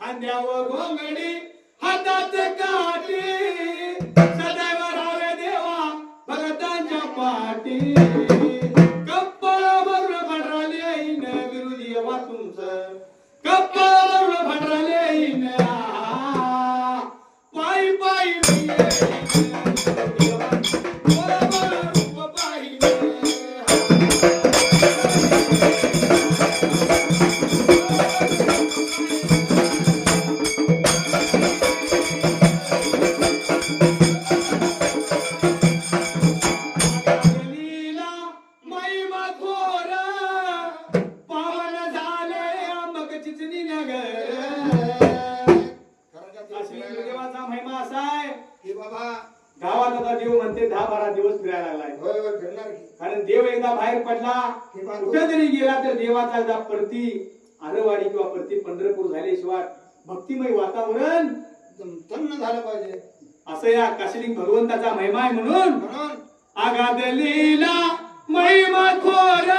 खांद्यावर घोंगडी हातात काठी सदैव राहावे देवा भगतांच्या पाठी कप्पाळावर भंडारले येईन विरोधी वाचून कप्पाळावर भंडारले येईन पायी पायी गावात आता देव म्हणते 10-12 दिवस फिरायला लागलाय. कारण देव एकदा बाहेर पडला कुठे जरी गेला तर देवाचा एकदा प्रति आरवाडी किंवा प्रति पंढरपूर झाल्याशिवाय भक्तिमय वातावरण तन्न झालं पाहिजे. असं या काशिलिंग भगवंताचा महिमा आहे. म्हणून आगादलीला महिमा थोर